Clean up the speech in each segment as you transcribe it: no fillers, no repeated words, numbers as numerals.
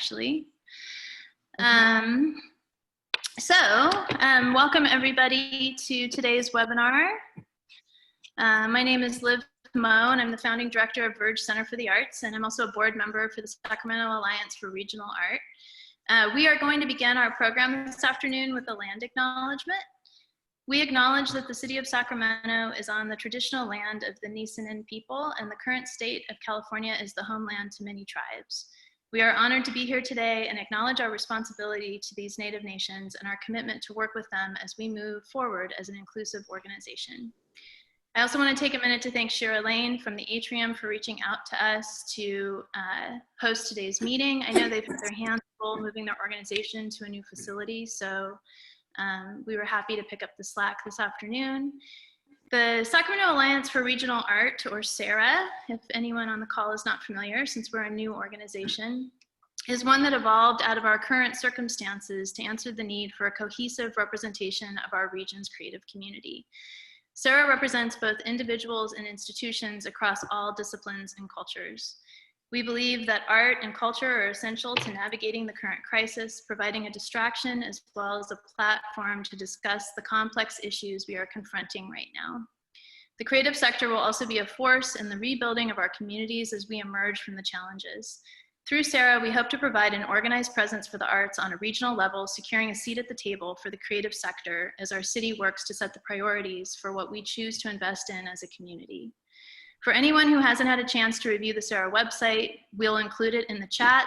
actually. Welcome everybody to today's webinar. My name is Liv Mo, and I'm the founding director of Voorhis Center for the Arts, and I'm also a board member for the Sacramento Alliance for Regional Art. We are going to begin our program this afternoon with a land acknowledgement. We acknowledge that the city of Sacramento is on the traditional land of the Nisenan people, and the current state of California is the homeland to many tribes. We are honored to be here today and acknowledge our responsibility to these Native nations and our commitment to work with them as we move forward as an inclusive organization. I also want to take a minute to thank Shira Lane from the Atrium for reaching out to us to host today's meeting. I know they've had their hands full moving their organization to a new facility, so we were happy to pick up the slack this afternoon. The Sacramento Alliance for Regional Art, or SARA, if anyone on the call is not familiar, since we're a new organization, is one that evolved out of our current circumstances to answer the need for a cohesive representation of our region's creative community. SARA represents both individuals and institutions across all disciplines and cultures. We believe that art and culture are essential to navigating the current crisis, providing a distraction as well as a platform to discuss the complex issues we are confronting right now. The creative sector will also be a force in the rebuilding of our communities as we emerge from the challenges. Through SARA, we hope to provide an organized presence for the arts on a regional level, securing a seat at the table for the creative sector as our city works to set the priorities for what we choose to invest in as a community. For anyone who hasn't had a chance to review the SARA website, we'll include it in the chat.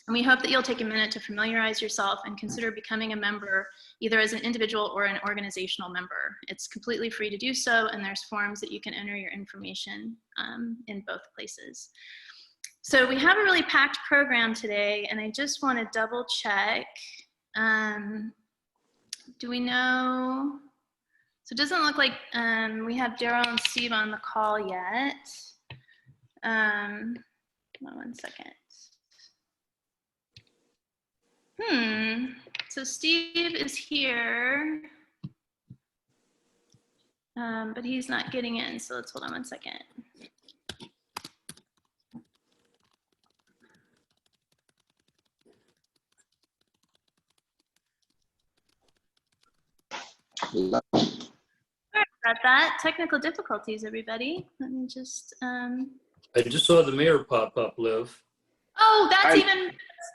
And we hope that you'll take a minute to familiarize yourself and consider becoming a member, either as an individual or an organizational member. It's completely free to do so, and there's forms that you can enter your information in both places. So we have a really packed program today, and I just want to double check. Do we know? So it doesn't look like we have Daryl and Steve on the call yet. Hold on one second. So Steve is here, but he's not getting in. So let's hold on one second. Sorry about that. Technical difficulties, everybody. Let me just. I just saw the mirror pop up, Liv. Oh, that's Hi. even.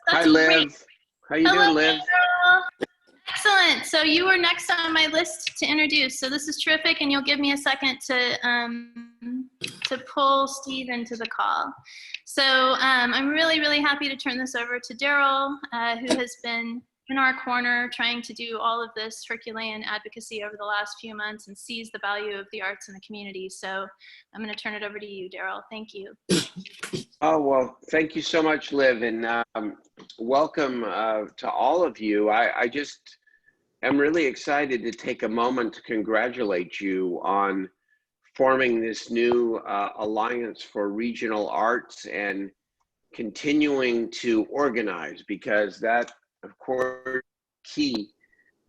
That's Hi, Liv. great. How you doing, Liv? Carol. Excellent. So you were next on my list to introduce. So this is terrific, and you'll give me a second to pull Steve into the call. So I'm really, really happy to turn this over to Daryl, who has been in our corner trying to do all of this Herculean advocacy over the last few months and sees the value of the arts in the community. So I'm going to turn it over to you, Daryl. Thank you. Oh, well, thank you so much, Liv, and welcome to all of you. I just am really excited to take a moment to congratulate you on forming this new Alliance for Regional Arts and continuing to organize, because that, of course, key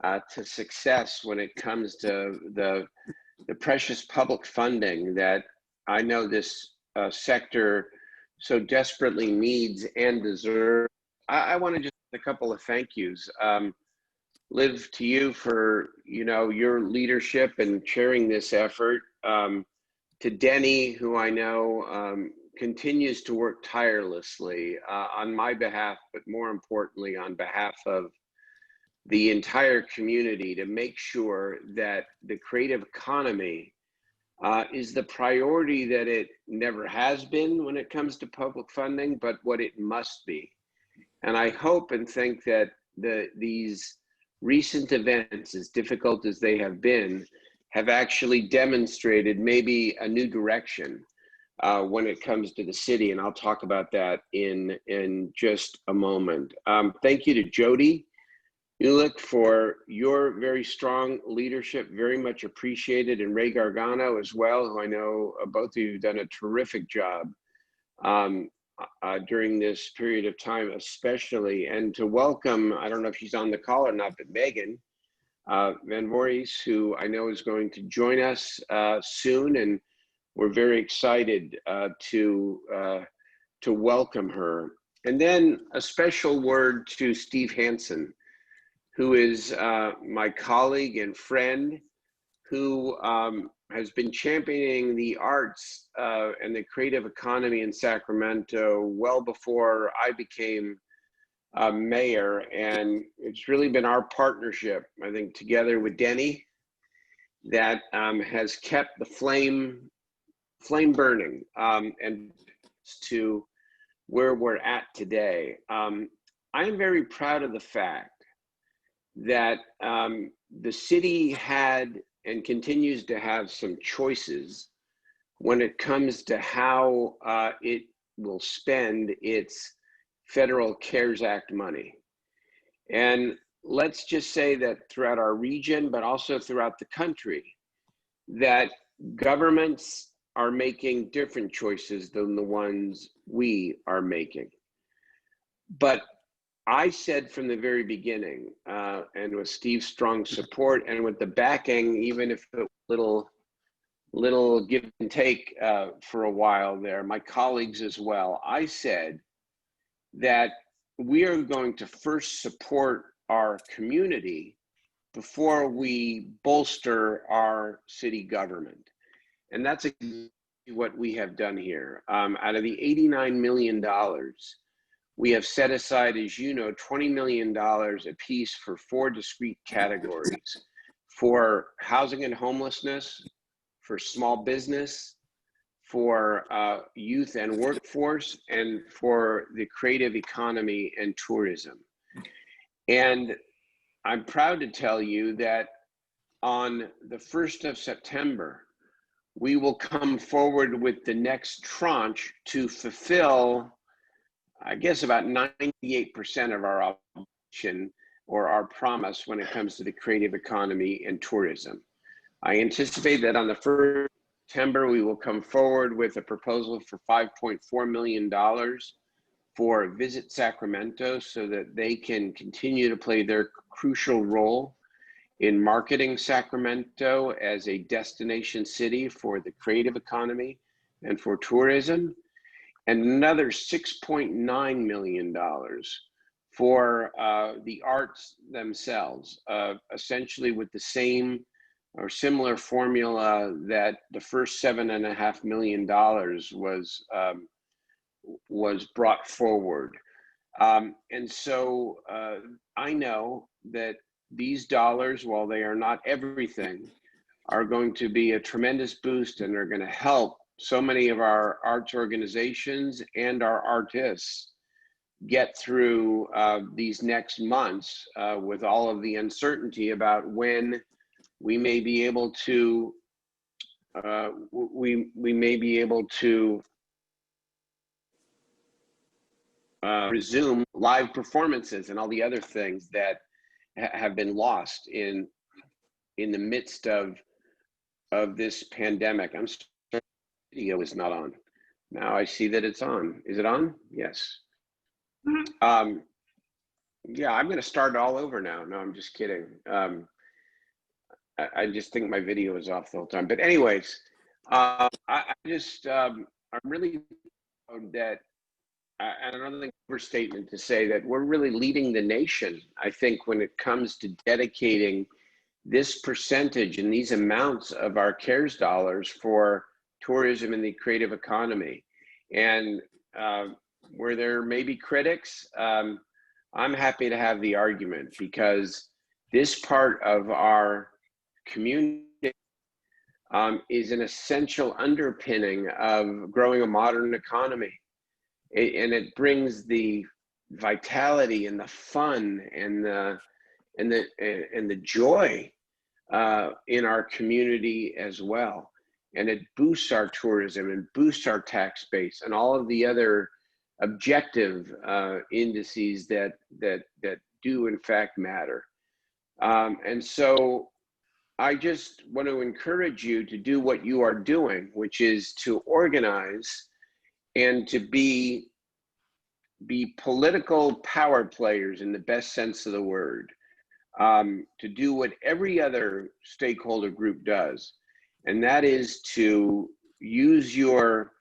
to success when it comes to the precious public funding that I know this sector so desperately needs and deserves. I want to just a couple of thank yous. Liv, to you for your leadership and chairing this effort. To Denny, who I know continues to work tirelessly on my behalf, but more importantly on behalf of the entire community, to make sure that the creative economy is the priority that it never has been when it comes to public funding, but what it must be. And I hope and think that these recent events, as difficult as they have been, have actually demonstrated maybe a new direction when it comes to the city, and I'll talk about that in just a moment. Thank you to Jody Ulick for your very strong leadership, very much appreciated, and Ray Gargano as well, who I know both of you have done a terrific job during this period of time especially, and to welcome, I don't know if she's on the call or not, but Megan Van Voorhis, who I know is going to join us soon, and we're very excited to welcome her. And then a special word to Steve Hansen, who is my colleague and friend, who has been championing the arts and the creative economy in Sacramento well before I became mayor. And it's really been our partnership, I think, together with Denny, that has kept the flame burning and to where we're at today. I am very proud of the fact that the city had and continues to have some choices when it comes to how it will spend its federal CARES Act money. And let's just say that throughout our region, but also throughout the country, that governments are making different choices than the ones we are making. But I said from the very beginning, and with Steve's strong support and with the backing, even if it little give and take for a while there, my colleagues as well, I said that we are going to first support our community before we bolster our city government. And that's exactly what we have done here. Out of the $89 million, we have set aside, as you know, $20 million apiece for 4 discrete categories: for housing and homelessness, for small business, for youth and workforce, and for the creative economy and tourism. And I'm proud to tell you that on the 1st of September, we will come forward with the next tranche to fulfill, I guess, about 98% of our obligation or our promise when it comes to the creative economy and tourism. I anticipate that on the 1st of September, we will come forward with a proposal for $5.4 million for Visit Sacramento so that they can continue to play their crucial role in marketing Sacramento as a destination city for the creative economy and for tourism, and another $6.9 million for the arts themselves, essentially with the same or similar formula that the first $7.5 million was brought forward. And so I know that these dollars, while they are not everything, are going to be a tremendous boost and are going to help so many of our arts organizations and our artists get through these next months with all of the uncertainty about when we may be able to resume live performances and all the other things that have been lost in the midst of this pandemic. I'm sorry, the video is not on. Now I see that it's on. Is it on? Yes. Mm-hmm. Yeah, I'm going to start all over now. No, I'm just kidding. I just think my video is off the whole time. But anyways, I'm really proud that, and another overstatement to say that we're really leading the nation, I think, when it comes to dedicating this percentage and these amounts of our CARES dollars for tourism and the creative economy. And where there may be critics, I'm happy to have the argument, because this part of our community is an essential underpinning of growing a modern economy. And it brings the vitality and the fun and the joy in our community as well. And it boosts our tourism and boosts our tax base and all of the other objective indices that do in fact matter. And so I just want to encourage you to do what you are doing, which is to organize and to be political power players in the best sense of the word, to do what every other stakeholder group does, and that is to use your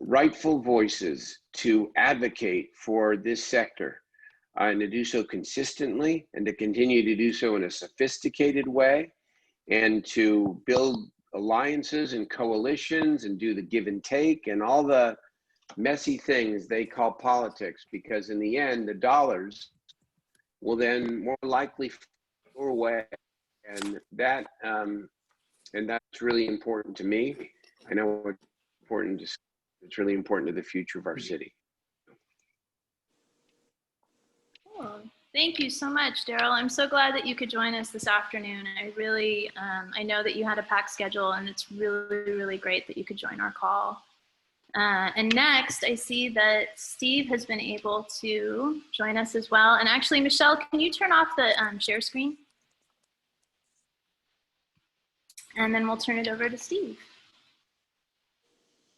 rightful voices to advocate for this sector, and to do so consistently, and to continue to do so in a sophisticated way, and to build alliances and coalitions and do the give and take and all the messy things they call politics, because in the end, the dollars will then more likely flow away. And that's really important to me. I know it's important to, it's really important to the future of our city. Cool. Thank you so much, Daryl. I'm so glad that you could join us this afternoon. I really, I know that you had a packed schedule, and it's really, really great that you could join our call. And next, I see that Steve has been able to join us as well. And actually, Michelle, can you turn off the share screen? And then we'll turn it over to Steve.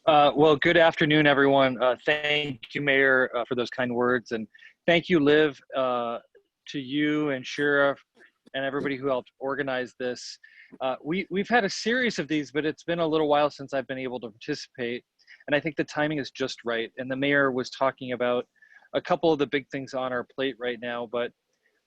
Well, good afternoon, everyone. Thank you, Mayor, for those kind words. And thank you, Liv, to you and Sheriff and everybody who helped organize this. We've had a series of these, but it's been a little while since I've been able to participate. And I think the timing is just right. And the Mayor was talking about a couple of the big things on our plate right now. But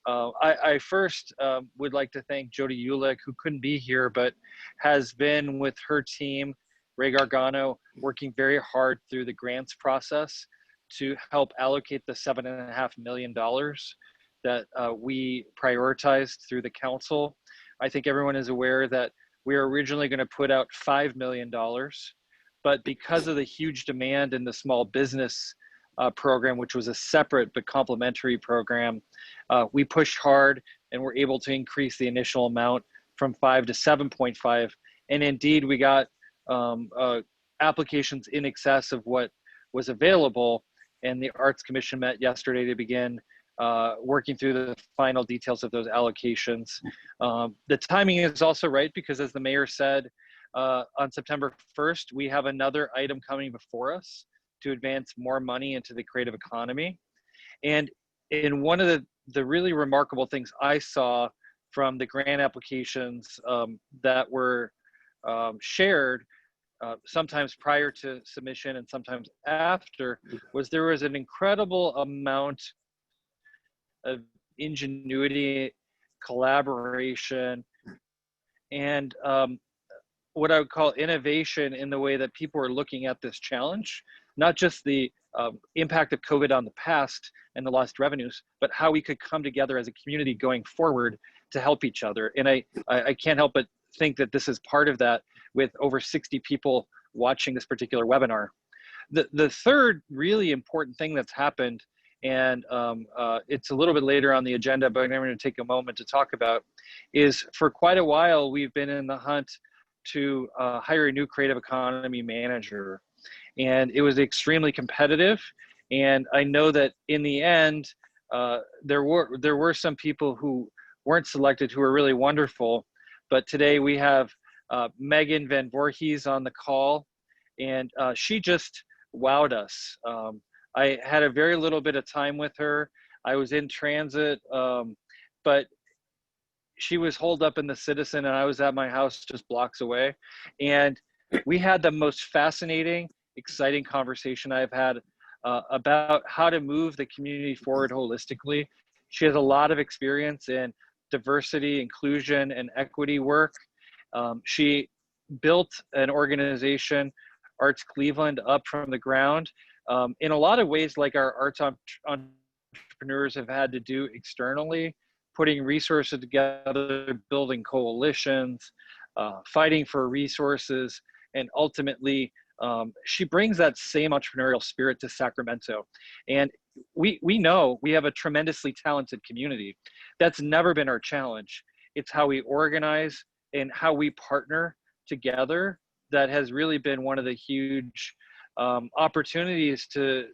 I first would like to thank Jody Ulick, who couldn't be here, but has been with her team, Ray Gargano, working very hard through the grants process to help allocate the $7.5 million that we prioritized through the council. I think everyone is aware that we were originally going to put out $5 million, but because of the huge demand in the small business program, which was a separate but complementary program, we pushed hard and were able to increase the initial amount from 5 to 7.5. And indeed, we got applications in excess of what was available. And the Arts Commission met yesterday to begin working through the final details of those allocations. The timing is also right because, as the Mayor said, on September 1st, we have another item coming before us to advance more money into the creative economy. And in one of the really remarkable things I saw from the grant applications that were shared, sometimes prior to submission and sometimes after, was there was an incredible amount of ingenuity, collaboration, and what I would call innovation in the way that people are looking at this challenge, not just the impact of COVID on the past and the lost revenues, but how we could come together as a community going forward to help each other. And I can't help but think that this is part of that, with over 60 people watching this particular webinar. The third really important thing that's happened, and it's a little bit later on the agenda, but I'm going to take a moment to talk about, is for quite a while, we've been in the hunt to hire a new creative economy manager. And it was extremely competitive. And I know that in the end, there were some people who weren't selected who were really wonderful. But today we have Megan Van Voorhis on the call, and she just wowed us. I had a very little bit of time with her. I was in transit, but she was holed up in the Citizen, and I was at my house just blocks away. And we had the most fascinating, exciting conversation I've had about how to move the community forward holistically. She has a lot of experience in diversity, inclusion, and equity work. She built an organization, Arts Cleveland, up from the ground in a lot of ways like our arts entrepreneurs have had to do externally, putting resources together, building coalitions, fighting for resources, and ultimately she brings that same entrepreneurial spirit to Sacramento. And we know we have a tremendously talented community. That's never been our challenge. It's how we organize and how we partner together that has really been one of the huge opportunities to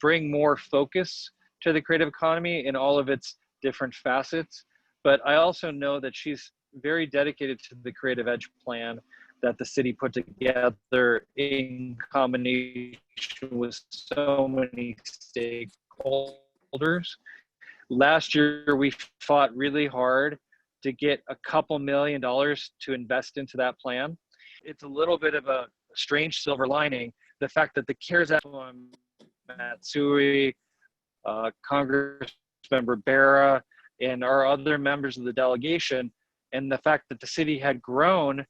bring more focus to the creative economy in all of its different facets. But I also know that she's very dedicated to the Creative Edge plan that the city put together in combination with so many stakeholders. Last year, we fought really hard to get a couple $1 million to invest into that plan. It's a little bit of a strange silver lining the fact that the CARES Act, Matsui, Congressmember Barra, and our other members of the delegation, and the fact that the city had grown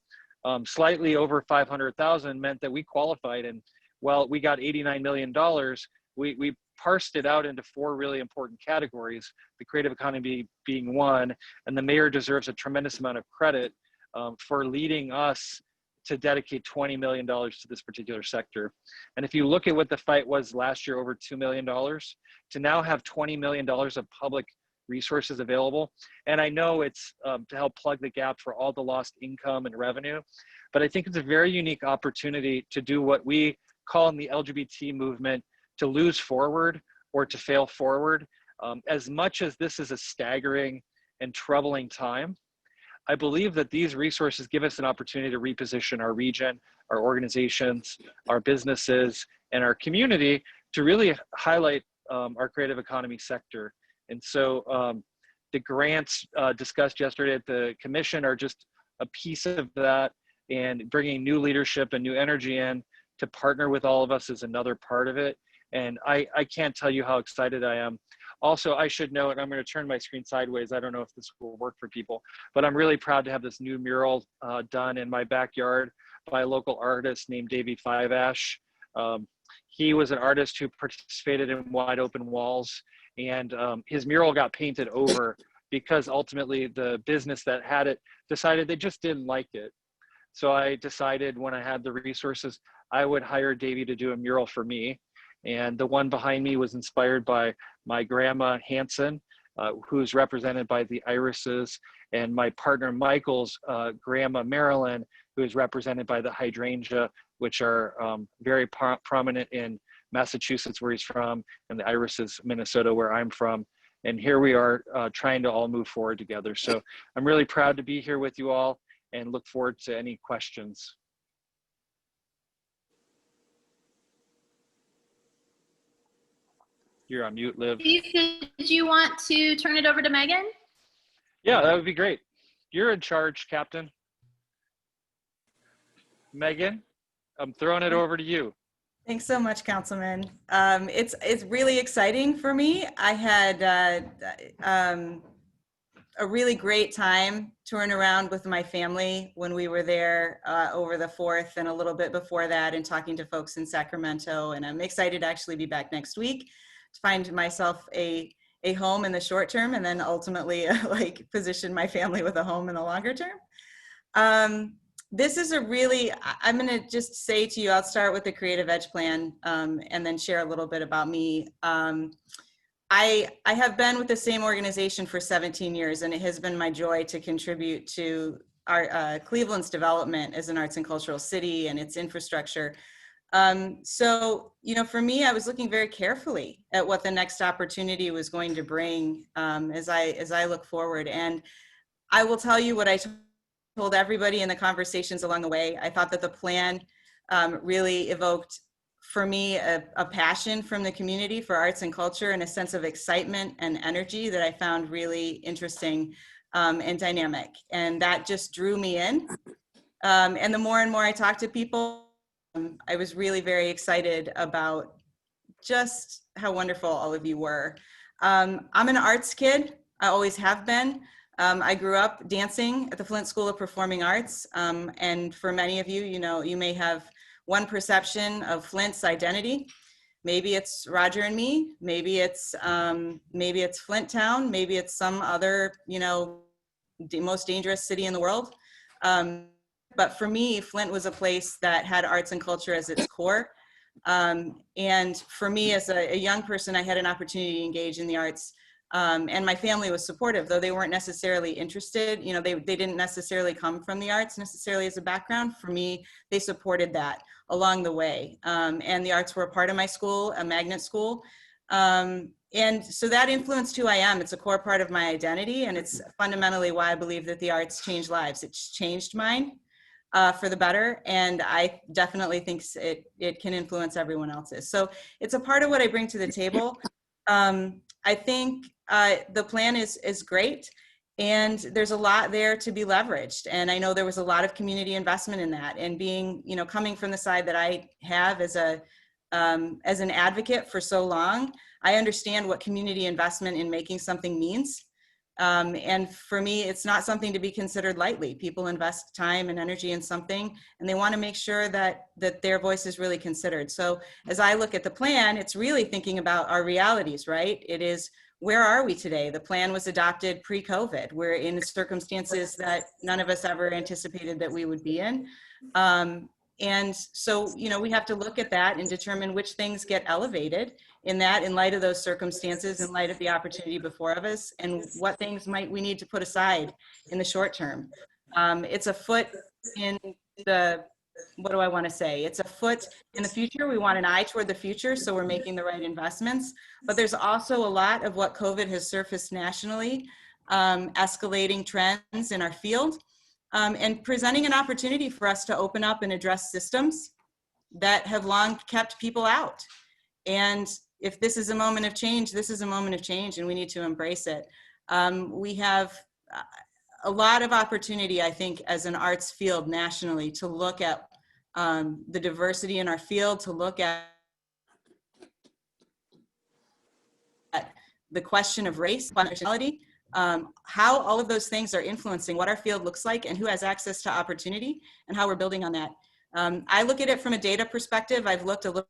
slightly over 500,000 meant that we qualified. And while we got $89 million, we parsed it out into 4 really important categories, the creative economy being one, and the mayor deserves a tremendous amount of credit for leading us to dedicate $20 million to this particular sector. And if you look at what the fight was last year, over $2 million, to now have $20 million of public resources available. And I know it's to help plug the gap for all the lost income and revenue, but I think it's a very unique opportunity to do what we call in the LGBT movement to lose forward or to fail forward. As much as this is a staggering and troubling time, I believe that these resources give us an opportunity to reposition our region, our organizations, our businesses, and our community to really highlight our creative economy sector. And so the grants discussed yesterday at the commission are just a piece of that, and bringing new leadership and new energy in to partner with all of us is another part of it. And I can't tell you how excited I am. Also, I should note, I'm going to turn my screen sideways. I don't know if this will work for people, but I'm really proud to have this new mural done in my backyard by a local artist named Davey Fiveash. He was an artist who participated in Wide Open Walls, and his mural got painted over because ultimately the business that had it decided they just didn't like it. So I decided when I had the resources, I would hire Davey to do a mural for me. And the one behind me was inspired by my grandma Hanson, who's represented by the irises, and my partner Michael's grandma Marilyn, who is represented by the hydrangea, which are very prominent in Massachusetts, where he's from, and the irises, Minnesota, where I'm from. And here we are trying to all move forward together. So I'm really proud to be here with you all and look forward to any questions. You're on mute, Liv. Did you want to turn it over to Megan? Yeah, that would be great. You're in charge, Captain. Megan, I'm throwing it over to you. Thanks so much, Councilman. It's really exciting for me. I had a really great time touring around with my family when we were there over the 4th and a little bit before that, and talking to folks in Sacramento. And I'm excited to actually be back next week to find myself a home in the short term, and then ultimately like position my family with a home in the longer term. This is a really, I'm gonna just say to you, I'll start with the Creative Edge Plan and then share a little bit about me. I have been with the same organization for 17 years, and it has been my joy to contribute to our Cleveland's development as an arts and cultural city and its infrastructure. So, you know, for me, I was looking very carefully at what the next opportunity was going to bring as I look forward. And I will tell you what I told everybody in the conversations along the way. I thought that the plan really evoked for me a passion from the community for arts and culture, and a sense of excitement and energy that I found really interesting and dynamic. And that just drew me in. And the more and more I talked to people, I was really very excited about just how wonderful all of you were. I'm an arts kid. I always have been. I grew up dancing at the Flint School of Performing Arts. And for many of you, you know, you may have one perception of Flint's identity. Maybe it's Roger and me. Maybe it's Flint Town. Maybe it's some other, you know, most dangerous city in the world. But for me, Flint was a place that had arts and culture as its core. And for me, as a young person, I had an opportunity to engage in the arts. And my family was supportive, though they weren't necessarily interested. You know, they didn't necessarily come from the arts necessarily as a background. For me, they supported that along the way. And the arts were a part of my school, a magnet school. And so that influenced who I am. It's a core part of my identity. And it's fundamentally why I believe that the arts change lives. It's changed mine for the better. And I definitely think it can influence everyone else's. So it's a part of what I bring to the table. I think the plan is great. And there's a lot there to be leveraged. And I know there was a lot of community investment in that. And being, you know, coming from the side that I have as an advocate for so long, I understand what community investment in making something means. And for me, it's not something to be considered lightly. People invest time and energy in something, and they want to make sure that their voice is really considered. So as I look at the plan, it's really thinking about our realities, right? It is, where are we today? The plan was adopted pre-COVID. We're in circumstances that none of us ever anticipated that we would be in. And so, you know, we have to look at that and determine which things get elevated in light of those circumstances, in light of the opportunity before of us, and what things might we need to put aside in the short term. It's a foot in the, what do I want to say? It's a foot in the future. We want an eye toward the future, so we're making the right investments. But there's also a lot of what COVID has surfaced nationally, escalating trends in our field, and presenting an opportunity for us to open up and address systems that have long kept people out. And if this is a moment of change, this is a moment of change, and we need to embrace it. We have a lot of opportunity, I think, as an arts field nationally to look at the diversity in our field, to look at the question of race, nationality, how all of those things are influencing what our field looks like and who has access to opportunity and how we're building on that. I look at it from a data perspective. I've looked a little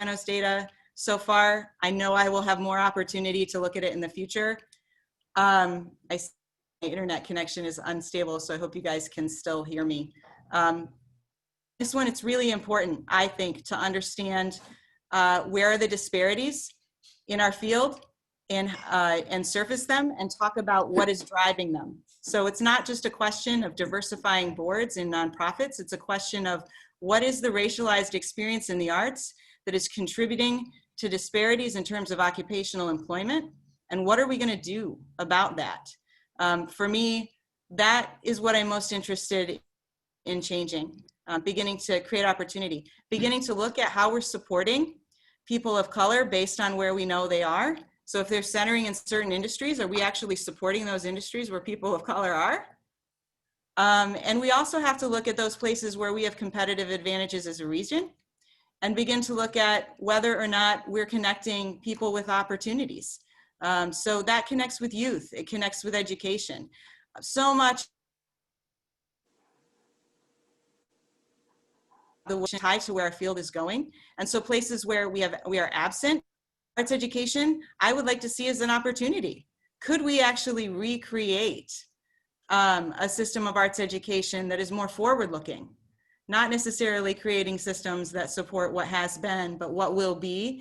at those data so far. I know I will have more opportunity to look at it in the future. My internet connection is unstable, so I hope you guys can still hear me. This one, it's really important, I think, to understand where are the disparities in our field and surface them and talk about what is driving them. So it's not just a question of diversifying boards in nonprofits, it's a question of what is the racialized experience in the arts that is contributing to disparities in terms of occupational employment, and what are we going to do about that? For me, that is what I'm most interested in changing, beginning to create opportunity, beginning to look at how we're supporting people of color based on where we know they are. So if they're centering in certain industries, are we actually supporting those industries where people of color are? And we also have to look at those places where we have competitive advantages as a region, and begin to look at whether or not we're connecting people with opportunities. So that connects with youth, it connects with education. So much the tie to where our field is going. And so places where we are absent, arts education, I would like to see as an opportunity. Could we actually recreate a system of arts education that is more forward-looking? Not necessarily creating systems that support what has been, but what will be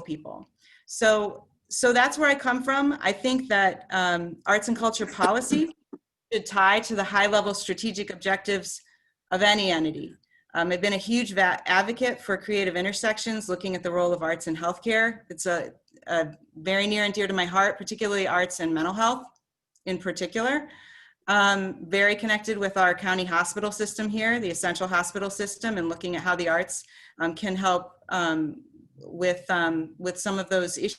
people. So that's where I come from. I think that arts and culture policy should tie to the high-level strategic objectives of any entity. I've been a huge advocate for creative intersections, looking at the role of arts in healthcare. It's a very near and dear to my heart, particularly arts and mental health in particular. Very connected with our county hospital system here, the essential hospital system, and looking at how the arts can help with some of those issues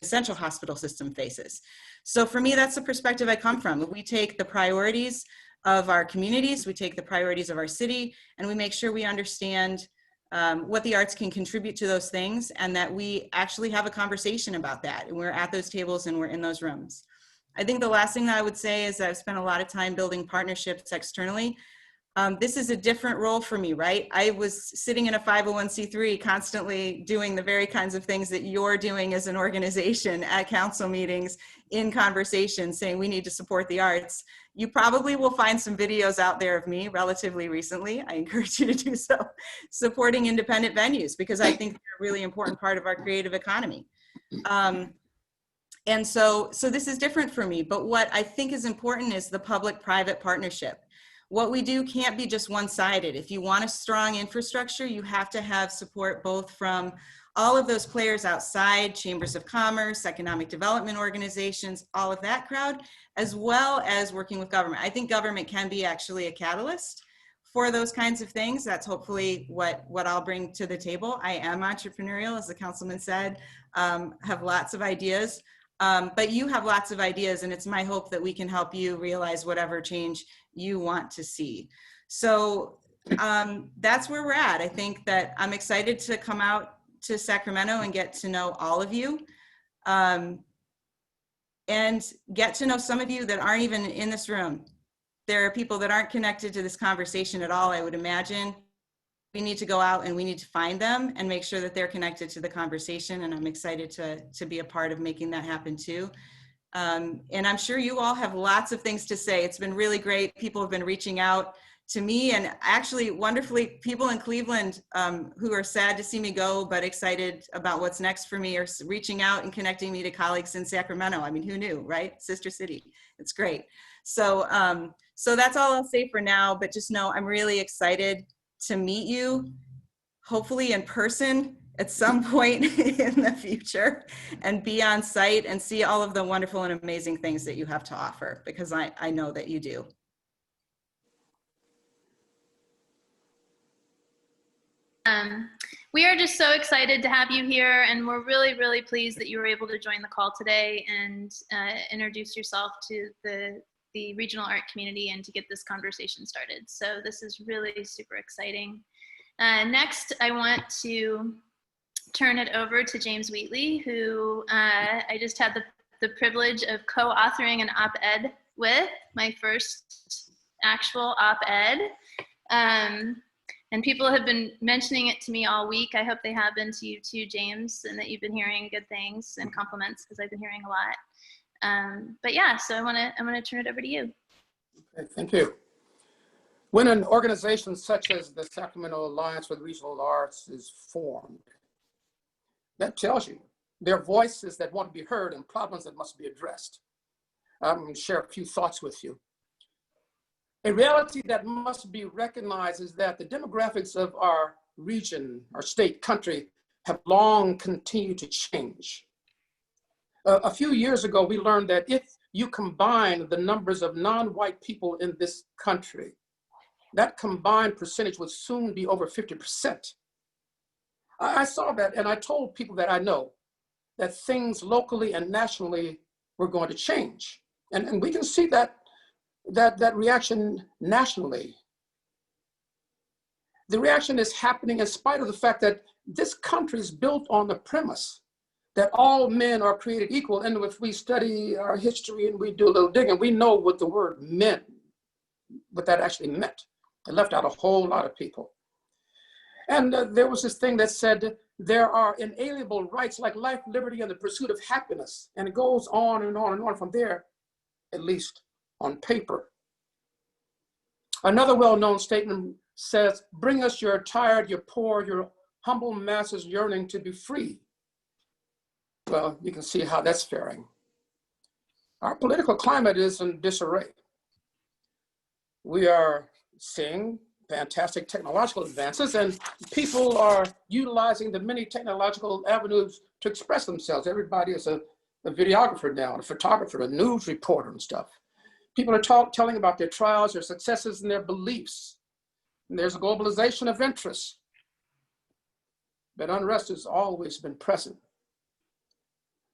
the essential hospital system faces. So for me, that's the perspective I come from. We take the priorities of our communities, we take the priorities of our city, and we make sure we understand what the arts can contribute to those things, and that we actually have a conversation about that. And we're at those tables and we're in those rooms. I think the last thing that I would say is that I've spent a lot of time building partnerships externally. This is a different role for me, right? I was sitting in a 501c3 constantly doing the very kinds of things that you're doing as an organization at council meetings, in conversations, saying we need to support the arts. You probably will find some videos out there of me relatively recently. I encourage you to do so, supporting independent venues, because I think they're a really important part of our creative economy. And so this is different for me, but what I think is important is the public-private partnership. What we do can't be just one-sided. If you want a strong infrastructure, you have to have support both from all of those players outside, chambers of commerce, economic development organizations, all of that crowd, as well as working with government. I think government can be actually a catalyst for those kinds of things. That's hopefully what I'll bring to the table. I am entrepreneurial, as the councilman said, have lots of ideas. But you have lots of ideas, and it's my hope that we can help you realize whatever change you want to see. So that's where we're at. I think that I'm excited to come out to Sacramento and get to know all of you, and get to know some of you that aren't even in this room. There are people that aren't connected to this conversation at all, I would imagine. We need to go out and we need to find them and make sure that they're connected to the conversation. And I'm excited to be a part of making that happen too. And I'm sure you all have lots of things to say. It's been really great. People have been reaching out to me, and actually wonderfully people in Cleveland who are sad to see me go, but excited about what's next for me, are reaching out and connecting me to colleagues in Sacramento. I mean, who knew, right? Sister city. It's great. So, so that's all I'll say for now, but just know I'm really excited to meet you, hopefully in person at some point in the future, and be on site and see all of the wonderful and amazing things that you have to offer, because I know that you do. We are just so excited to have you here, and we're really, really pleased that you were able to join the call today and introduce yourself to the regional art community and to get this conversation started. So this is really super exciting. Next, I want to turn it over to James Wheatley, who I just had the privilege of co-authoring an op-ed with, my first actual op-ed. And people have been mentioning it to me all week. I hope they have been to you too, James, and that you've been hearing good things and compliments, because I've been hearing a lot. But yeah, so I'm gonna turn it over to you. Okay, thank you. When an organization such as the Sacramento Alliance for the Regional Arts is formed, that tells you there are voices that want to be heard and problems that must be addressed. I'm going to share a few thoughts with you. A reality that must be recognized is that the demographics of our region, our state, country, have long continued to change. A few years ago, we learned that if you combine the numbers of non-white people in this country, that combined percentage would soon be over 50%. I saw that, and I told people that I know that things locally and nationally were going to change. And we can see that reaction nationally. The reaction is happening in spite of the fact that this country is built on the premise that all men are created equal. And if we study our history and we do a little digging, we know what the word meant, what that actually meant. It left out a whole lot of people. And there was this thing that said there are inalienable rights like life, liberty, and the pursuit of happiness. And it goes on and on and on from there, at least on paper. Another well-known statement says, bring us your tired, your poor, your humble masses yearning to be free. Well, you can see how that's faring. Our political climate is in disarray. We are seeing fantastic technological advances, and people are utilizing the many technological avenues to express themselves. Everybody is a videographer now, a photographer, a news reporter and stuff. People are telling about their trials, their successes, and their beliefs. And there's a globalization of interests. But unrest has always been present.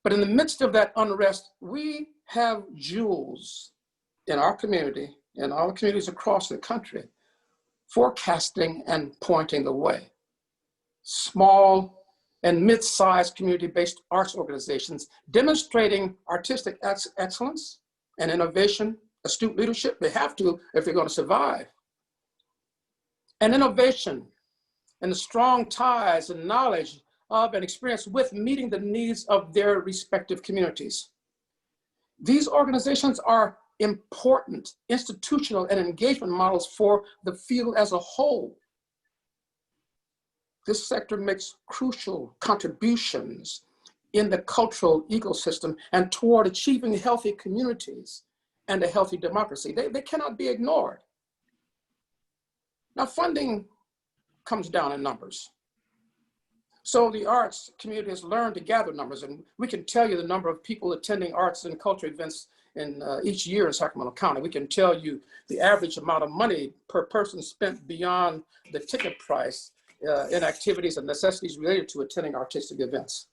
But in the midst of that unrest, we have jewels in our community, in all communities across the country, forecasting and pointing the way. Small and mid-sized community-based arts organizations demonstrating artistic excellence and innovation, astute leadership. They have to if they're going to survive. And innovation and the strong ties and knowledge of and experience with meeting the needs of their respective communities. These organizations are important institutional and engagement models for the field as a whole. This sector makes crucial contributions in the cultural ecosystem and toward achieving healthy communities and a healthy democracy. They cannot be ignored. Now, funding comes down in numbers. So the arts community has learned to gather numbers, and we can tell you the number of people attending arts and culture events in each year in Sacramento County. We can tell you the average amount of money per person spent beyond the ticket price in activities and necessities related to attending artistic events.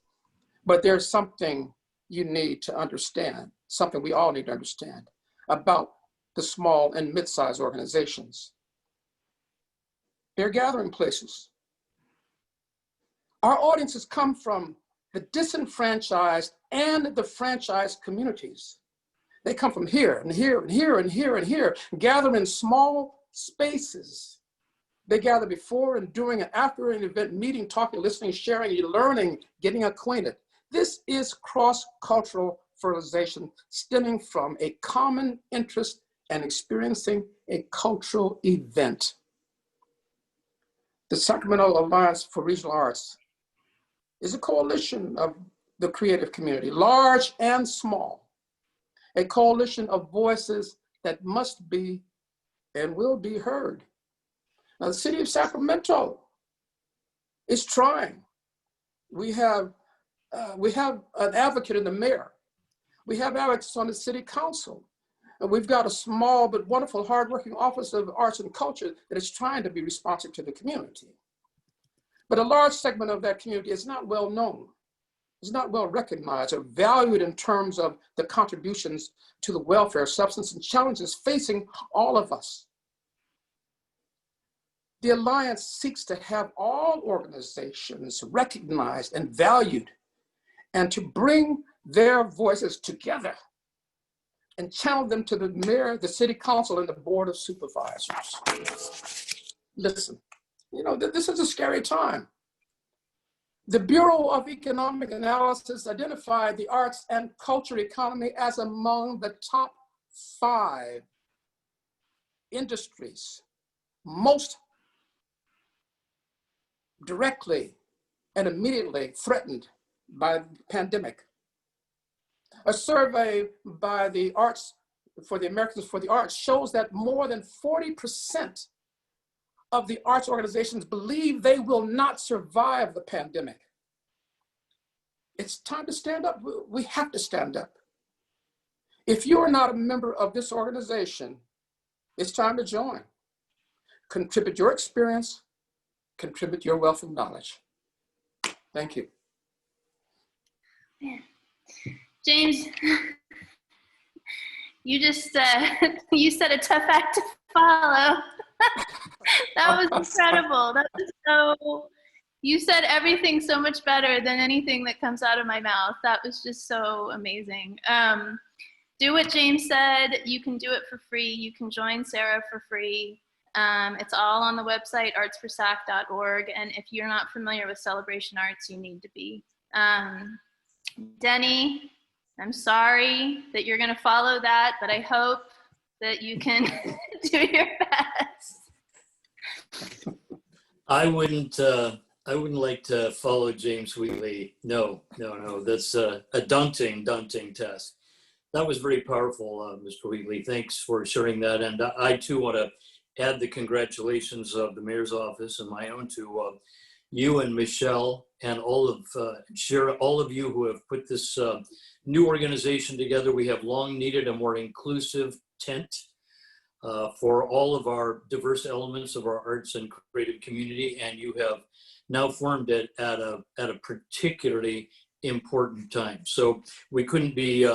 But there's something you need to understand, something we all need to understand about the small and mid-sized organizations. They're gathering places. Our audiences come from the disenfranchised and the franchised communities. They come from here and here and here and here and here, gather in small spaces. They gather before and during and after an event, meeting, talking, listening, sharing, learning, getting acquainted. This is cross-cultural fertilization stemming from a common interest and experiencing a cultural event. The Sacramento Alliance for Regional Arts is a coalition of the creative community, large and small, a coalition of voices that must be and will be heard. Now, the city of Sacramento is trying. We have an advocate in the mayor. We have advocates on the city council. And we've got a small but wonderful, hardworking Office of Arts and Culture that is trying to be responsive to the community. But a large segment of that community is not well known, is not well recognized or valued in terms of the contributions to the welfare, substance, and challenges facing all of us. The Alliance seeks to have all organizations recognized and valued, and to bring their voices together and channel them to the mayor, the city council, and the board of supervisors. Listen, you know, this is a scary time. The Bureau of Economic Analysis identified the arts and culture economy as among the top 5 industries most directly and immediately threatened by the pandemic. A survey by the Arts for the Americans for the Arts shows that more than 40% of the arts organizations believe they will not survive the pandemic. It's time to stand up. We have to stand up. If you are not a member of this organization, it's time to join. Contribute your experience, contribute your wealth of knowledge. Thank you. Man. James, you just you said a tough act to follow. That was incredible. That was so, you said everything so much better than anything that comes out of my mouth. That was just so amazing. Do what James said. You can do it for free. You can join SARA for free. It's all on the website, artsforsac.org. And if you're not familiar with Celebration Arts, you need to be. Denny, I'm sorry that you're going to follow that, but I hope that you can do your best. I wouldn't like to follow James Wheatley. No. That's a daunting task. That was very powerful, Mr. Wheatley. Thanks for sharing that. And I too want to add the congratulations of the mayor's office and my own to you and Michelle and all of you who have put this new organization together. We have long needed a more inclusive tent for all of our diverse elements of our arts and creative community, and you have now formed it at a particularly important time. So we couldn't be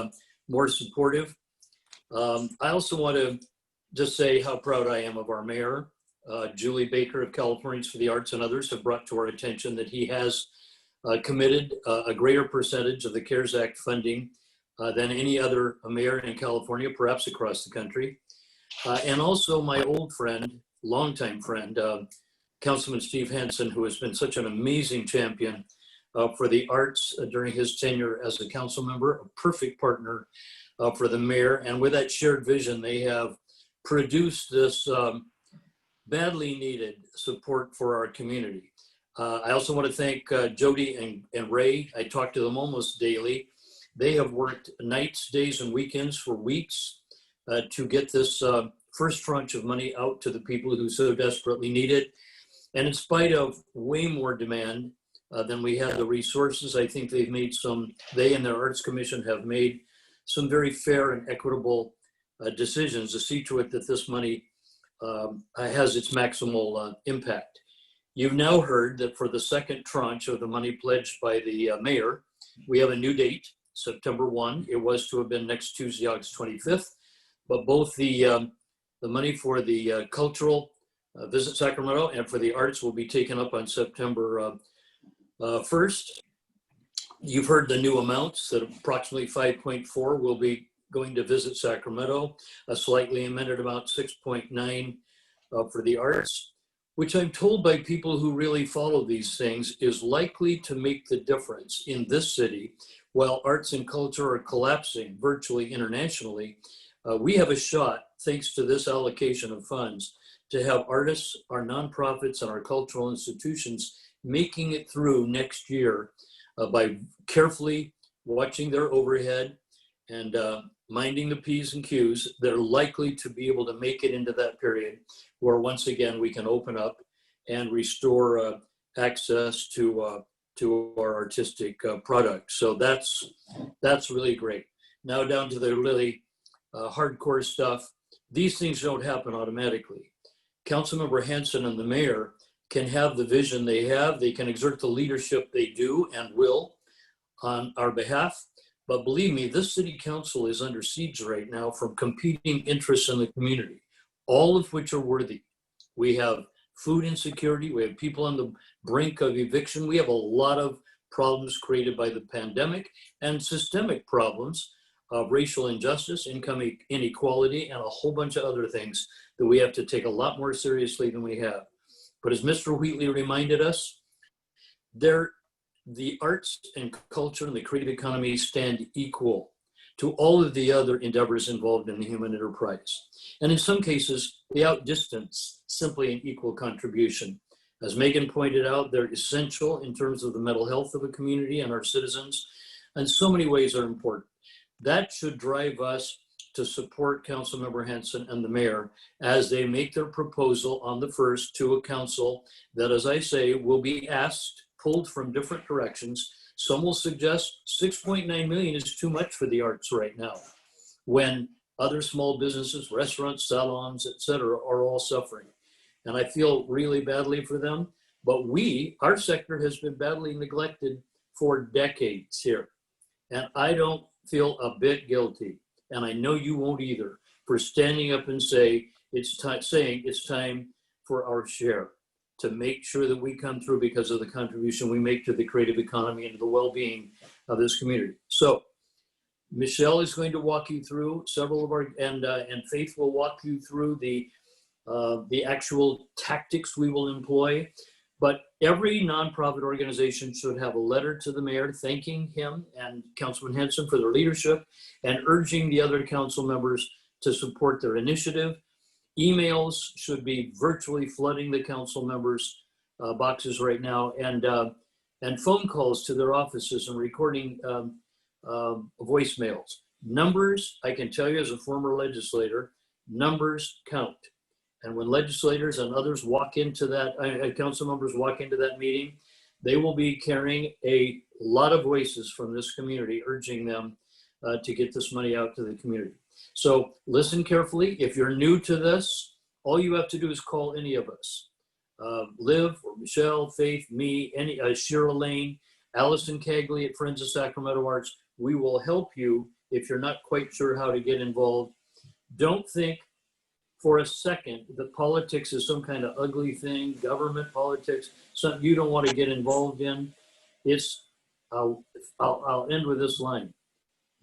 more supportive. I also want to just say how proud I am of our mayor. Julie Baker of Californians for the Arts and others have brought to our attention that he has committed a greater percentage of the CARES Act funding than any other mayor in California, perhaps across the country. And also my old friend, longtime friend, Councilman Steve Henson, who has been such an amazing champion for the arts during his tenure as a council member, a perfect partner for the mayor. And with that shared vision, they have produced this badly needed support for our community. I also want to thank Jody and Ray. I talk to them almost daily. They have worked nights, days, and weekends for weeks to get this first tranche of money out to the people who so desperately need it. And in spite of way more demand than we had the resources, I think they and their Arts Commission have made some very fair and equitable decisions to see to it that this money has its maximal impact. You've now heard that for the second tranche of the money pledged by the mayor, we have a new date. September 1. It was to have been next Tuesday, August 25th, but both the money for the cultural Visit Sacramento and for the arts will be taken up on September 1st. You've heard the new amounts that approximately 5.4 will be going to Visit Sacramento, a slightly amended amount 6.9 for the arts, which I'm told by people who really follow these things is likely to make the difference in this city. While arts and culture are collapsing virtually internationally, we have a shot, thanks to this allocation of funds, to have artists, our nonprofits, and our cultural institutions making it through next year by carefully watching their overhead and minding the P's and Q's. They're likely to be able to make it into that period where once again we can open up and restore access to our artistic products. So that's really great. Now down to the really hardcore stuff. These things don't happen automatically. Councilmember Hanson and the mayor can have the vision they have. They can exert the leadership they do and will on our behalf. But believe me, this city council is under siege right now from competing interests in the community, all of which are worthy. We have food insecurity. We have people on the brink of eviction. We have a lot of problems created by the pandemic and systemic problems of racial injustice, income inequality, and a whole bunch of other things that we have to take a lot more seriously than we have. But as Mr. Wheatley reminded us, the arts and culture and the creative economy stand equal to all of the other endeavors involved in the human enterprise. And in some cases, they outdistance simply an equal contribution. As Megan pointed out, they're essential in terms of the mental health of a community and our citizens, and so many ways are important. That should drive us to support Councilmember Hanson and the mayor as they make their proposal on the 1st to a council that, as I say, will be asked, pulled from different directions. Some will suggest 6.9 million is too much for the arts right now, when other small businesses, restaurants, salons, etc., are all suffering. And I feel really badly for them, but our sector has been badly neglected for decades here. And I don't feel a bit guilty, and I know you won't either, for standing up and saying it's time for our share, to make sure that we come through because of the contribution we make to the creative economy and to the well-being of this community. So Michelle is going to walk you through several of our, and Faith will walk you through the actual tactics we will employ. But every nonprofit organization should have a letter to the mayor thanking him and Councilman Hanson for their leadership and urging the other council members to support their initiative. Emails should be virtually flooding the council members' boxes right now, and phone calls to their offices and recording voicemails. Numbers, I can tell you as a former legislator, numbers count. And when legislators and others walk into that, council members walk into that meeting, they will be carrying a lot of voices from this community, urging them to get this money out to the community. So listen carefully. If you're new to this, all you have to do is call any of us. Liv or Michelle, Faith, me, Shira Lane, Allison Cagley at Friends of Sacramento Arts. We will help you if you're not quite sure how to get involved. Don't think for a second that politics is some kind of ugly thing, government politics, something you don't want to get involved in. I'll end with this line.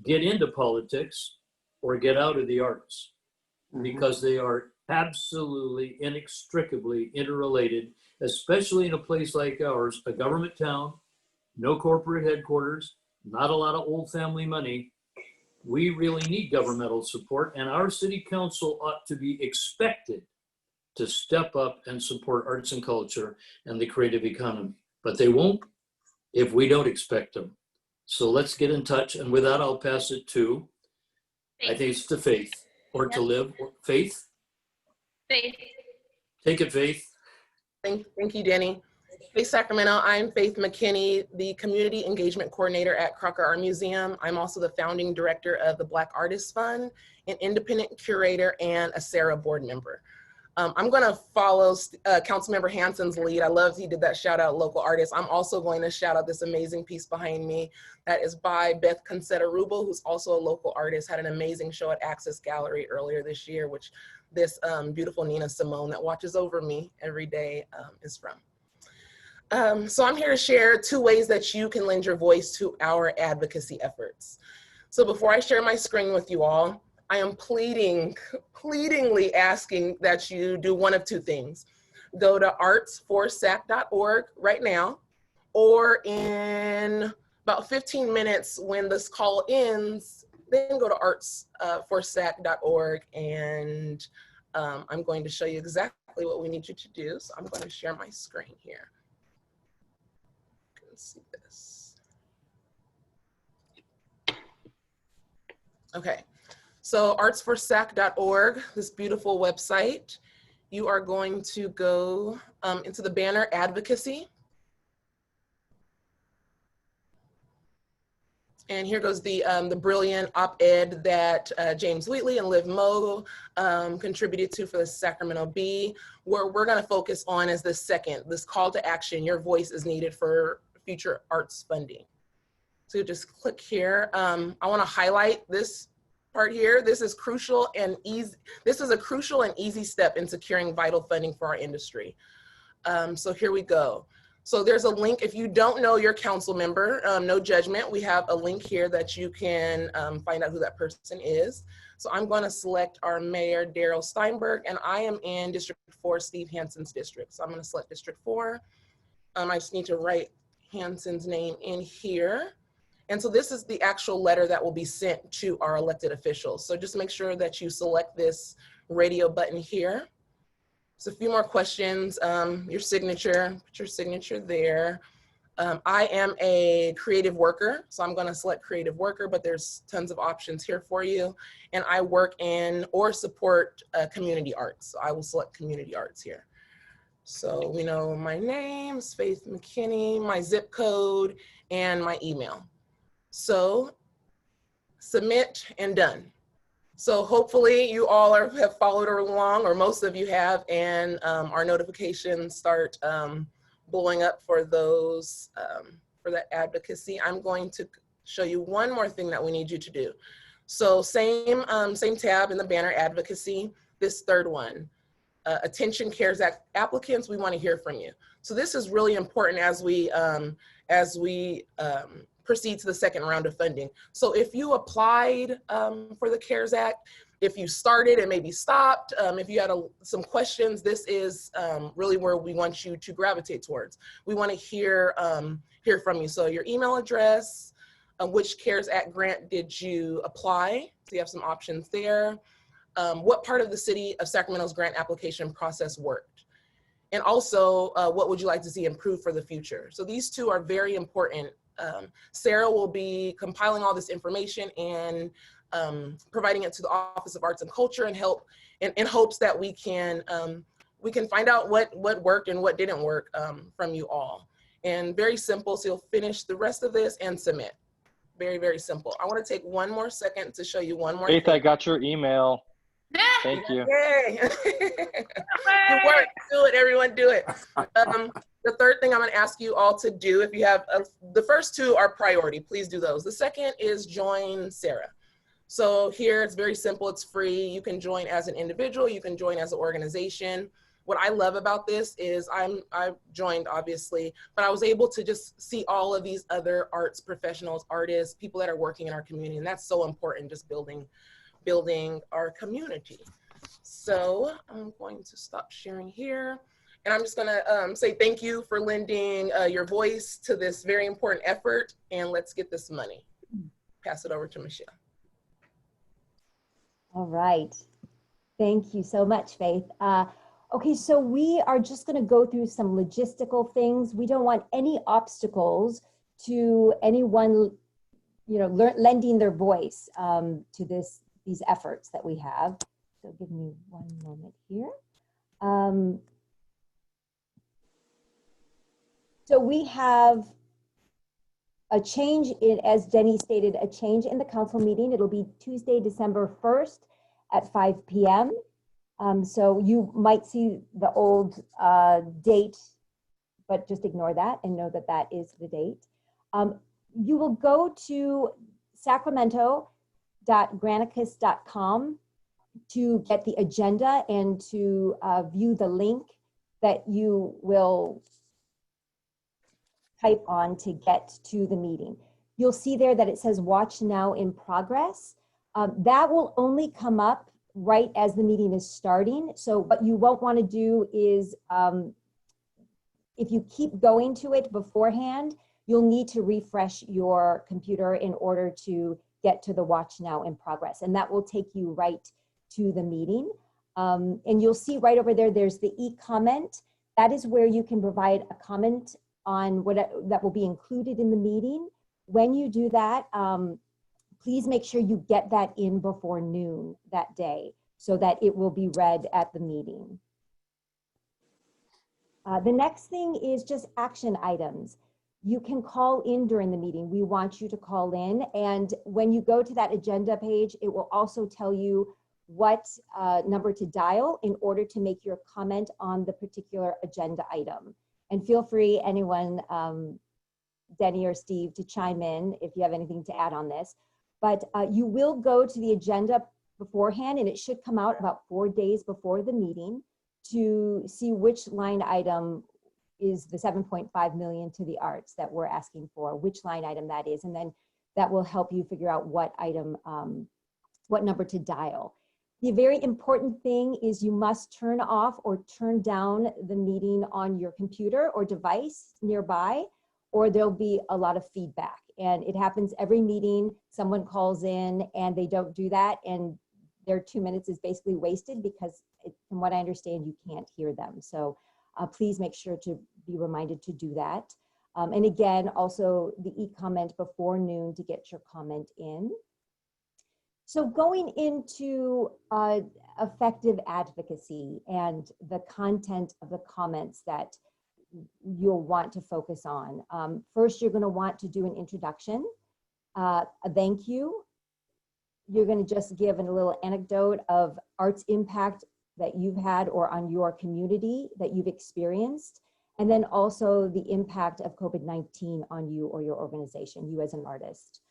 Get into politics or get out of the arts, because they are absolutely inextricably interrelated, especially in a place like ours, a government town, no corporate headquarters, not a lot of old family money. We really need governmental support, and our city council ought to be expected to step up and support arts and culture and the creative economy. But they won't if we don't expect them. So let's get in touch. And with that, I'll pass it to, I think it's to Faith, or to Liv. Faith? Faith. Take it, Faith. Thank you, Danny. Hey, Sacramento, I'm Faith McKinney, the Community Engagement Coordinator at Crocker Art Museum. I'm also the founding director of the Black Artists Fund, an independent curator, and a SARA board member. I'm going to follow Councilmember Hanson's lead. I love he did that shout out local artists. I'm also going to shout out this amazing piece behind me that is by Beth Concetta-Rubel, who's also a local artist, had an amazing show at Access Gallery earlier this year, which this beautiful Nina Simone that watches over me every day is from. So I'm here to share 2 ways that you can lend your voice to our advocacy efforts. So before I share my screen with you all, I am pleadingly asking that you do one of 2 things. Go to arts4sac.org right now, or in about 15 minutes when this call ends, then go to arts4sac.org, and I'm going to show you exactly what we need you to do. So I'm going to share my screen here. You can see this. Okay. So arts4sac.org, this beautiful website, you are going to go into the banner advocacy. And here goes the brilliant op-ed that James Wheatley and Liv Moe contributed to for the Sacramento Bee. What we're gonna focus on is this call to action. Your voice is needed for future arts funding. So just click here. I wanna highlight this part here. This is crucial and easy. This is a crucial and easy step in securing vital funding for our industry. So here we go. So there's a link. If you don't know your council member, no judgment. We have a link here that you can find out who that person is. So I'm going to select our mayor, Daryl Steinberg, and I am in District 4, Steve Hanson's district. So I'm going to select District 4. I just need to write Hanson's name in here. And so this is the actual letter that will be sent to our elected officials. So just make sure that you select this radio button here. So a few more questions. Your signature, put your signature there. I am a creative worker, so I'm gonna select creative worker, but there's tons of options here for you. And I work in or support community arts. So I will select community arts here. So we know my name is Faith McKinney, my zip code, and my email. So submit and done. So hopefully you all have followed along, or most of you have, and our notifications start blowing up for those, for that advocacy. I'm going to show you one more thing that we need you to do. So same tab in the banner advocacy, this 3rd one. Attention CARES Act applicants, we want to hear from you. So this is really important as we proceed to the 2nd round of funding. So if you applied for the CARES Act, if you started and maybe stopped, if you had some questions, this is really where we want you to gravitate towards. We want to hear from you. So your email address, which CARES Act grant did you apply? So you have some options there. What part of the city of Sacramento's grant application process worked? And also, what would you like to see improved for the future? So these 2 are very important. SARA will be compiling all this information and providing it to the Office of Arts and Culture and in hopes that we can find out what worked and what didn't work from you all. And very simple, so you'll finish the rest of this and submit. Very, very simple. I want to take one more second to show you one more Faith, thing. I got your email. Thank you. Yay. Good work. Do it, everyone, do it. The 3rd thing I'm going to ask you all to do, if you have, the first 2 are priority, please do those. The 2nd is join SARA. So here it's very simple, it's free. You can join as an individual, you can join as an organization. What I love about this is I've joined obviously, but I was able to just see all of these other arts professionals, artists, people that are working in our community, and that's so important, just building our community. So I'm going to stop sharing here. And I'm just gonna say thank you for lending your voice to this very important effort, and let's get this money. Pass it over to Michelle. All right. Thank you so much, Faith. Okay, so we are just gonna go through some logistical things. We don't want any obstacles to anyone, lending their voice to these efforts that we have. So give me one moment here. So we have a change as Jenny stated, a change in the council meeting. It'll be Tuesday, December 1st at 5 p.m. So you might see the old date, but just ignore that and know that that is the date. You will go to sacramento.granicus.com to get the agenda and to view the link that you will type on to get to the meeting. You'll see there that it says watch now in progress. That will only come up right as the meeting is starting. So what you won't want to do is if you keep going to it beforehand, you'll need to refresh your computer in order to get to the watch now in progress. And that will take you right to the meeting. And you'll see right over there, there's the e-comment. That is where you can provide a comment on what that will be included in the meeting. When you do that, please make sure you get that in before noon that day so that it will be read at the meeting. The next thing is just action items. You can call in during the meeting. We want you to call in. And when you go to that agenda page, it will also tell you what number to dial in order to make your comment on the particular agenda item. And feel free, anyone, Denny or Steve, to chime in if you have anything to add on this. But you will go to the agenda beforehand, and it should come out about 4 days before the meeting to see which line item is the 7.5 million to the arts that we're asking for, which line item that is, and then that will help you figure out what item, what number to dial. The very important thing is you must turn off or turn down the meeting on your computer or device nearby, or there'll be a lot of feedback. And it happens every meeting, someone calls in and they don't do that, and their 2 minutes is basically wasted because from what I understand, you can't hear them. So please make sure to be reminded to do that. And again, also the e-comment before noon to get your comment in. So going into effective advocacy and the content of the comments that you'll want to focus on. First, you're going to want to do an introduction, a thank you. You're going to just give a little anecdote of arts impact that you've had or on your community that you've experienced, and then also the impact of COVID-19 on you or your organization, you as an artist.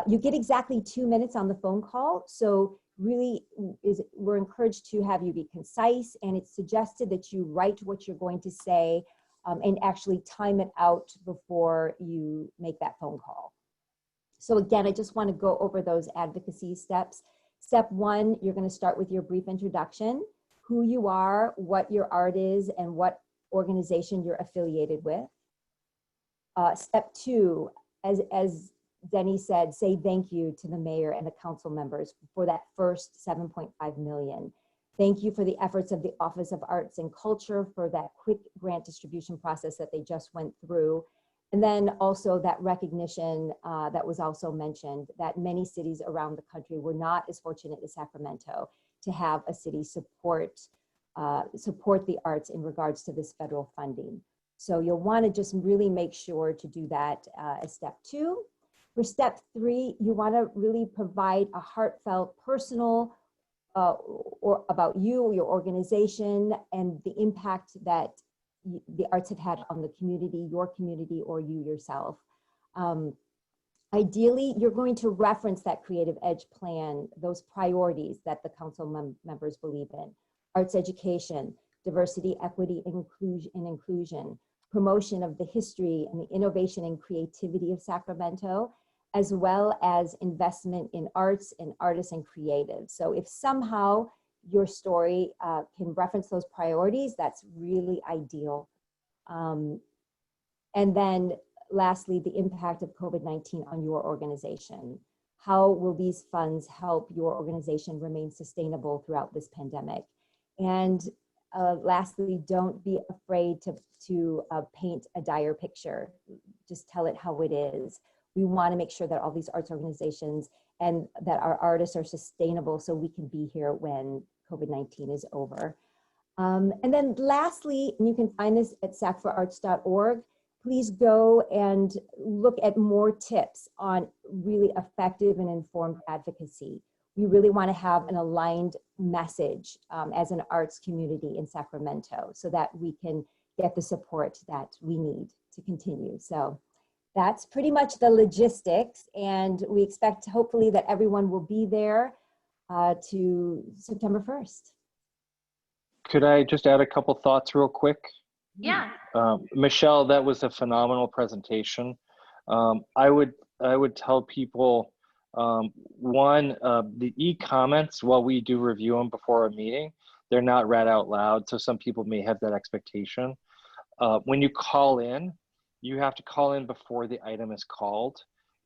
You get exactly 2 minutes on the phone call, so really we're encouraged to have you be concise, and it's suggested that you write what you're going to say and actually time it out before you make that phone call. So again, I just want to go over those advocacy steps. Step one, you're going to start with your brief introduction, who you are, what your art is, and what organization you're affiliated with. Step two, as Denny said, say thank you to the mayor and the council members for that first 7.5 million. Thank you for the efforts of the Office of Arts and Culture for that quick grant distribution process that they just went through. And then also that recognition that was also mentioned, that many cities around the country were not as fortunate as Sacramento to have a city support the arts in regards to this federal funding. So you'll want to just really make sure to do that as step two. For step three, you want to really provide a heartfelt, personal, or about you, your organization, and the impact that the arts have had on the community, your community, or you yourself. Ideally, you're going to reference that Creative Edge plan, those priorities that the council members believe in: arts education, diversity, equity, and inclusion, promotion of the history and the innovation and creativity of Sacramento, as well as investment in arts and artists and creatives. So if somehow your story can reference those priorities, that's really ideal. And then lastly, the impact of COVID-19 on your organization. How will these funds help your organization remain sustainable throughout this pandemic? And lastly, don't be afraid to paint a dire picture. Just tell it how it is. We want to make sure that all these arts organizations and that our artists are sustainable so we can be here when COVID-19 is over. And then lastly, and you can find this at sacforarts.org, please go and look at more tips on really effective and informed advocacy. we really want to have an aligned message as an arts community in Sacramento so that we can get the support that we need to continue. So that's pretty much the logistics, and we expect hopefully that everyone will be there to September 1st. Could I just add a couple thoughts real quick? Yeah. Michelle, that was a phenomenal presentation. I would tell people, one, the e-comments, while we do review them before a meeting, they're not read out loud, so some people may have that expectation. When you call in, you have to call in before the item is called,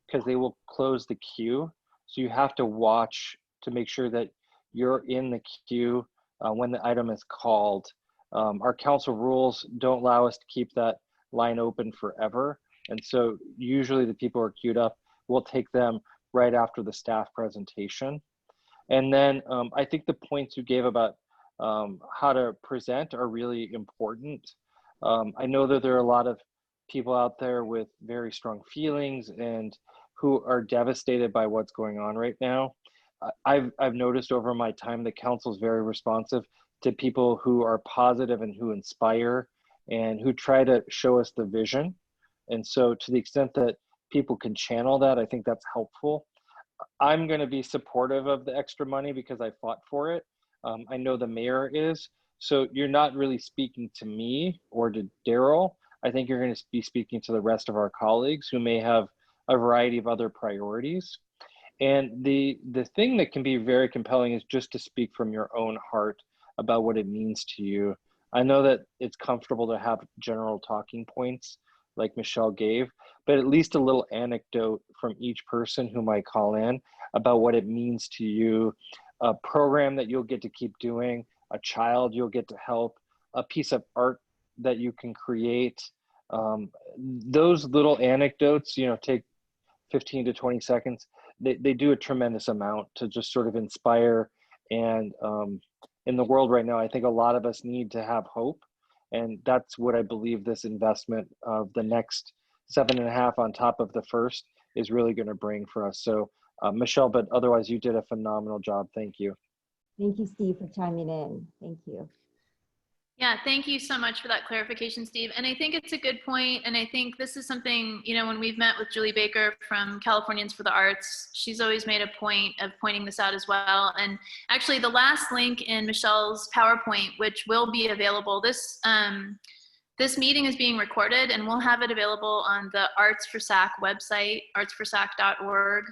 because they will close the queue. So you have to watch to make sure that you're in the queue when the item is called. Our council rules don't allow us to keep that line open forever. And so usually the people who are queued up, we'll take them right after the staff presentation. And then I think the points you gave about how to present are really important. I know that there are a lot of people out there with very strong feelings and who are devastated by what's going on right now. I've noticed over my time that council is very responsive to people who are positive and who inspire and who try to show us the vision. And so to the extent that people can channel that, I think that's helpful. I'm going to be supportive of the extra money because I fought for it. I know the mayor is. So you're not really speaking to me or to Daryl. I think you're going to be speaking to the rest of our colleagues who may have a variety of other priorities. And the thing that can be very compelling is just to speak from your own heart about what it means to you. I know that it's comfortable to have general talking points like Michelle gave, but at least a little anecdote from each person who might call in about what it means to you, a program that you'll get to keep doing, a child you'll get to help, a piece of art that you can create. Those little anecdotes, take 15 to 20 seconds. They do a tremendous amount to just sort of inspire. And in the world right now, I think a lot of us need to have hope. And that's what I believe this investment of the next 7.5 on top of the first is really going to bring for us. So Michelle, but otherwise you did a phenomenal job. Thank you. Thank you, Steve, for chiming in. Thank you. Yeah, thank you so much for that clarification, Steve. And I think it's a good point. And I think this is something, when we've met with Julie Baker from Californians for the Arts, she's always made a point of pointing this out as well. And actually the last link in Michelle's PowerPoint, which will be available, this meeting is being recorded and we'll have it available on the Arts for SAC website, artsforsac.org.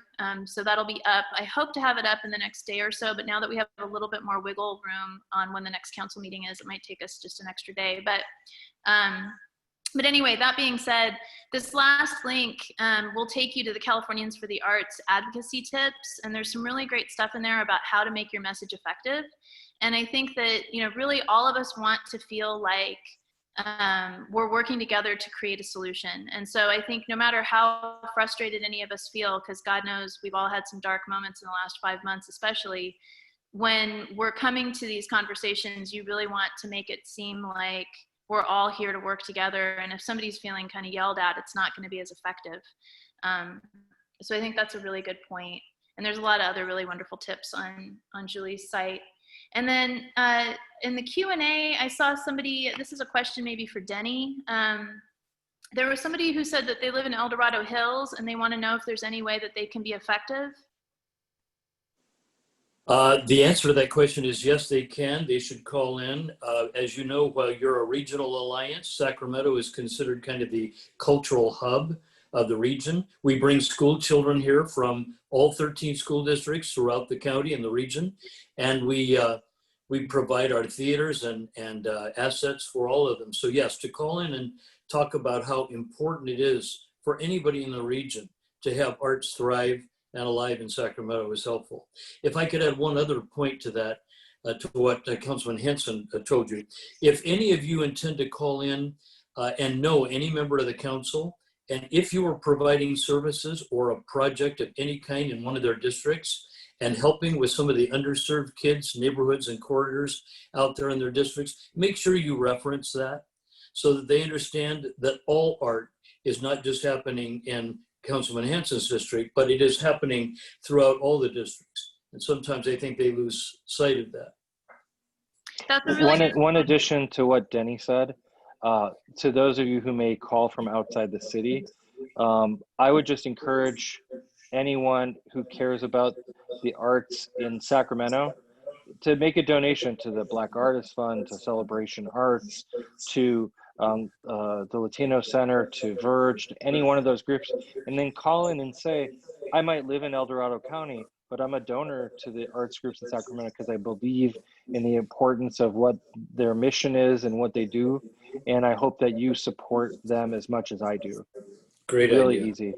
So that'll be up. I hope to have it up in the next day or so, but now that we have a little bit more wiggle room on when the next council meeting is, it might take us just an extra day. But anyway, that being said, this last link will take you to the Californians for the Arts advocacy tips. And there's some really great stuff in there about how to make your message effective. And I think that, really all of us want to feel like we're working together to create a solution. And so I think no matter how frustrated any of us feel, because God knows we've all had some dark moments in the last 5 months, especially when we're coming to these conversations, you really want to make it seem like we're all here to work together. And if somebody's feeling kind of yelled at, it's not going to be as effective. So I think that's a really good point. And there's a lot of other really wonderful tips on Julie's site. And then in the Q&A, I saw somebody, this is a question maybe for Denny. There was somebody who said that they live in El Dorado Hills and they want to know if there's any way that they can be effective. The answer to that question is yes, they can. They should call in. As you know, while you're a regional alliance, Sacramento is considered kind of the cultural hub of the region. We bring school children here from all 13 school districts throughout the county and the region. And we provide our theaters and assets for all of them. So yes, to call in and talk about how important it is for anybody in the region to have arts thrive and alive in Sacramento is helpful. If I could add one other point to that, to what Councilman Henson told you. If any of you intend to call in and know any member of the council, and if you are providing services or a project of any kind in one of their districts and helping with some of the underserved kids, neighborhoods and corridors out there in their districts, make sure you reference that so that they understand that all art is not just happening in Councilman Hanson's district, but it is happening throughout all the districts. And sometimes I think they lose sight of that. That's a really good One addition to what Denny said, to those of you who may call from outside the city, I would just encourage anyone who cares about the arts in Sacramento to make a donation to the Black Artists Fund, to Celebration Arts, to the Latino Center, to Verge, to any one of those groups, and then call in and say, I might live in El Dorado County, but I'm a donor to the arts groups in Sacramento because I believe in the importance of what their mission is and what they do. And I hope that you support them as much as I do. Great Really idea. easy.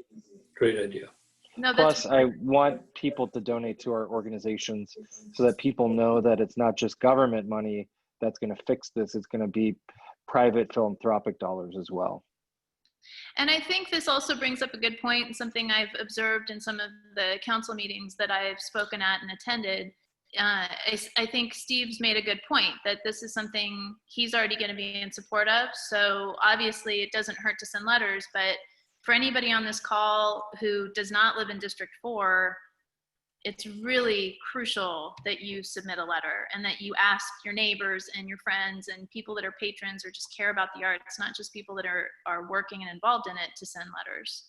Great idea. No, that's Plus, I want people to donate to our organizations so that people know that it's not just government money that's going to fix this. It's going to be private philanthropic dollars as well. And I think this also brings up a good point, and something I've observed in some of the council meetings that I've spoken at and attended. I think Steve's made a good point that this is something he's already going to be in support of. So obviously it doesn't hurt to send letters, but for anybody on this call who does not live in District 4, it's really crucial that you submit a letter and that you ask your neighbors and your friends and people that are patrons or just care about the arts, not just people that are working and involved in it, to send letters.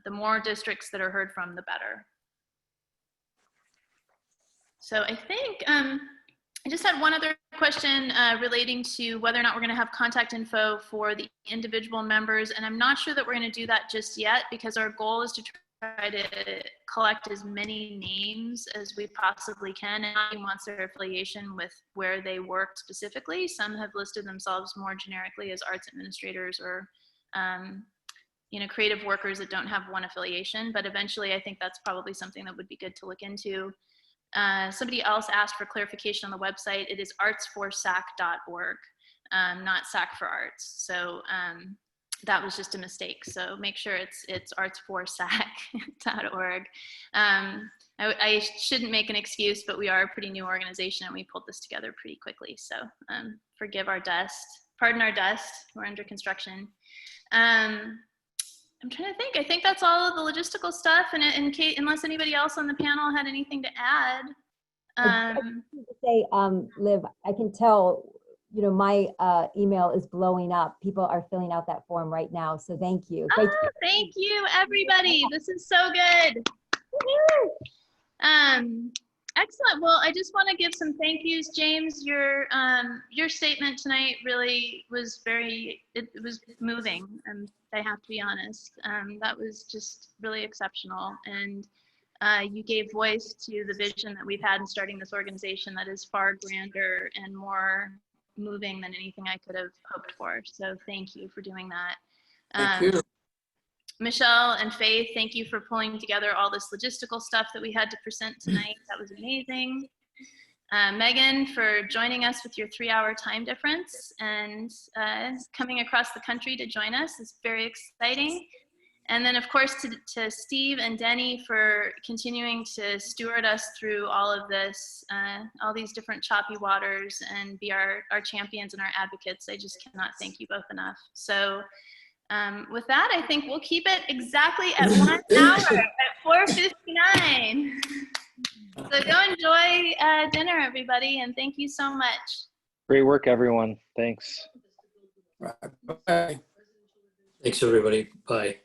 The more districts that are heard from, the better. So I think I just had one other question relating to whether or not we're going to have contact info for the individual members. And I'm not sure that we're going to do that just yet, because our goal is to try to collect as many names as we possibly can. And everyone wants their affiliation with where they work specifically. Some have listed themselves more generically as arts administrators or creative workers that don't have one affiliation. But eventually I think that's probably something that would be good to look into. Somebody else asked for clarification on the website. It is artsforsac.org, not SAC for Arts. So that was just a mistake. So make sure it's artsforsac.org. I shouldn't make an excuse, but we are a pretty new organization and we pulled this together pretty quickly. So forgive our dust, pardon our dust. We're under construction. I'm trying to think. I think that's all of the logistical stuff. And in case, unless anybody else on the panel had anything to add. I say, Liv, I can tell, my email is blowing up. People are filling out that form right now. So thank you. Thank you, everybody. This is so good. Excellent. Well, I just want to give some thank yous, James. Your statement tonight really was it was moving. I have to be honest. That was just really exceptional. And you gave voice to the vision that we've had in starting this organization that is far grander and more moving than anything I could have hoped for. So thank you for doing that. Thank you. Michelle and Faith, thank you for pulling together all this logistical stuff that we had to present tonight. That was amazing. Megan, for joining us with your 3-hour time difference and coming across the country to join us is very exciting. And then of course to Steve and Denny for continuing to steward us through all of this, all these different choppy waters and be our champions and our advocates. I just cannot thank you both enough. So with that, I think we'll keep it exactly at 1 hour at 4:59. So go enjoy dinner, everybody, and thank you so much. Great work, everyone. Thanks. Right. Bye. Thanks, everybody. Bye.